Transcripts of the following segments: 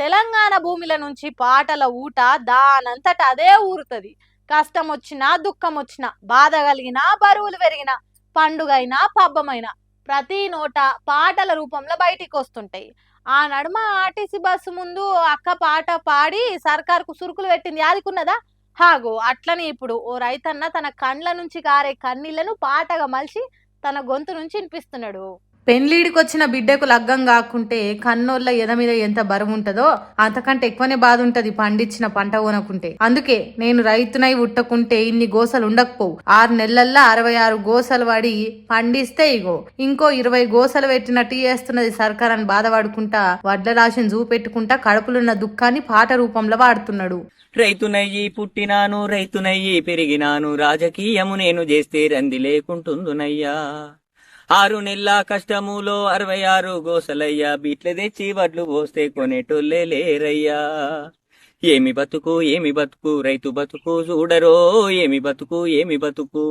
తెలంగాణ భూమిల నుంచి పాటల ఊట దానంతట అదే ఊరుతది. కష్టం వచ్చినా, దుఃఖం వచ్చినా, బాధ కలిగినా, బరువులు పెరిగినా, పండుగైనా, పబ్బమైనా ప్రతి నోట పాటల రూపంలో బయటికి వస్తుంటాయి. ఆ నడుమ ఆర్టీసీ బస్సు ముందు అక్క పాట పాడి సర్కార్కు సురుకులు పెట్టింది యాదికున్నదా? హాగో అట్లనే ఇప్పుడు ఓ రైతన్న తన కండ్ల నుంచి కారే కన్నీళ్లను పాటగా మలిచి తన గొంతు నుంచి వినిపిస్తున్నాడు. పెండ్లీడికొచ్చిన బిడ్డకు లగ్గం కాకుంటే కన్నోళ్ళ ఎద మీద ఎంత బరువు ఉంటదో అంతకంటే ఎక్కువనే బాధ ఉంటది పండించిన పంట కొనకుంటే. అందుకే నేను రైతునై ఉట్టకుంటే ఇన్ని గోసలు ఉండకపోవు. 6 నెలల్లో 66 గోసలు పడి పండిస్తే ఇగో ఇంకో 20 గోసలు పెట్టినట్టు చేస్తున్నది సర్కార్ అని బాధపడుకుంటా వడ్ల రాశిని చూపెట్టుకుంటా కడుపులున్న దుఃఖాన్ని పాట రూపంలో వాడుతున్నాడు. రైతునయ్యి పుట్టినాను, రైతునయ్యి పెరిగినాను, రాజకీయము నేను చేస్తే రంది లేకుంటుందునయ్యా. 6 నెలల కష్టములో 66 గోసలయ్యా, బీట్ల తెచ్చి వడ్లు పోస్తే కొనేటోళ్ళే లేరయ్యా. ఏమి బతుకు ఏమి బతుకు, రైతు బతుకు చూడరో, ఏమి బతుకు ఏమి బతుకు.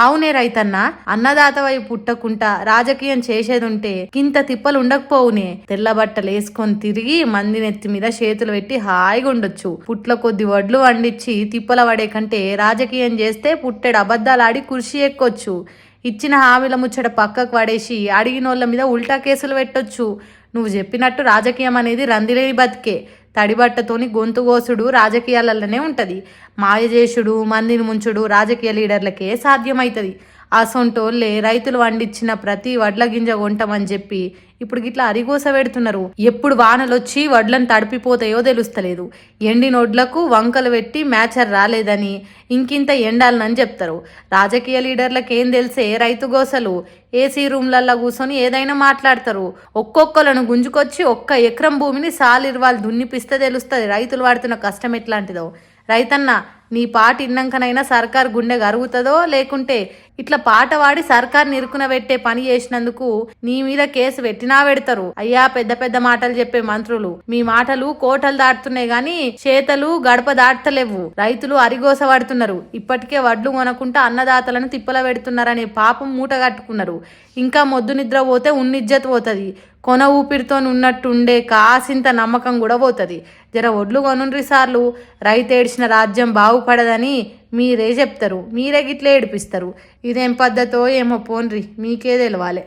అవునే రైతన్న, అన్నదాతవై పుట్టకుంటా రాజకీయం చేసేదుంటే కింత తిప్పలు ఉండకపోవునే. తెల్ల బట్టలు వేసుకొని తిరిగి మంది నెత్తి మీద చేతులు పెట్టి హాయిగా ఉండొచ్చు. పుట్ల కొద్ది వడ్లు వండించి తిప్పల పడే కంటే రాజకీయం చేస్తే పుట్టెడు అబద్ధాలాడి కుర్చీ ఎక్కొచ్చు. ఇచ్చిన హామీల ముచ్చట పక్కకు పడేసి అడిగినోళ్ళ మీద ఉల్టా కేసులు పెట్టొచ్చు. నువ్వు చెప్పినట్టు రాజకీయం అనేది రందిలేని బతికే. తడిబట్టతోని గొంతు కోసుడు రాజకీయాలలోనే ఉంటది. మాయజేసుడు, మందిని ముంచుడు రాజకీయ లీడర్లకే సాధ్యమవుతుంది. అసొంటోళ్ళే రైతులు వండించిన ప్రతి వడ్ల గింజ కొంటామని చెప్పి ఇప్పుడు గిట్లా అరిగోస పెడుతున్నారు. ఎప్పుడు వానలొచ్చి వడ్లను తడిపిపోతాయో తెలుస్తలేదు. ఎండినొడ్లకు వంకలు పెట్టి మ్యాచర్ రాలేదని ఇంకింత ఎండాలనని చెప్తారు. రాజకీయ లీడర్లకు ఏం తెలిసే రైతు గోసలు. ఏసీ రూమ్లల్లో కూర్చొని ఏదైనా మాట్లాడతారు. ఒక్కొక్కలను గుంజుకొచ్చి ఒక్క ఎకరం భూమిని సాలిర్వాలు దున్నిపిస్తే తెలుస్తుంది రైతులు వాడుతున్న కష్టం ఎట్లాంటిదో. రైతన్న, నీ పాట ఇన్నాకనైనా సర్కార్ గుండె గరుగుతుందో లేకుంటే ఇట్లా పాట వాడి సర్కార్ నిరుకున పెట్టే పని చేసినందుకు నీ మీద కేసు పెట్టినా పెడతారు. అయ్యా, పెద్ద పెద్ద మాటలు చెప్పే మంత్రులు, మీ మాటలు కోటలు దాటుతున్నాయి గాని చేతలు గడప దాటలేవు. రైతులు అరిగోస పడుతున్నారు. ఇప్పటికే వడ్లు కొనకుంటా అన్నదాతలను తిప్పల పెడుతున్నారనే పాపం మూట కట్టుకున్నారు. ఇంకా మొద్దు నిద్ర పోతే ఉన్నిజ్జత్ పోతుంది. కొన ఊపిరితో ఉన్నట్టుండే కాసింత నమ్మకం కూడా పోతుంది. జర ఒడ్లు కొనుండ్రి సార్లు. రైతు ఏడ్చిన రాజ్యం బాగుపడదని మీరే చెప్తారు, మీరే గిట్లే ఏడిపిస్తారు. ఇదేం పద్ధతో ఏమో పోన్రి, మీకే తెలవాలి.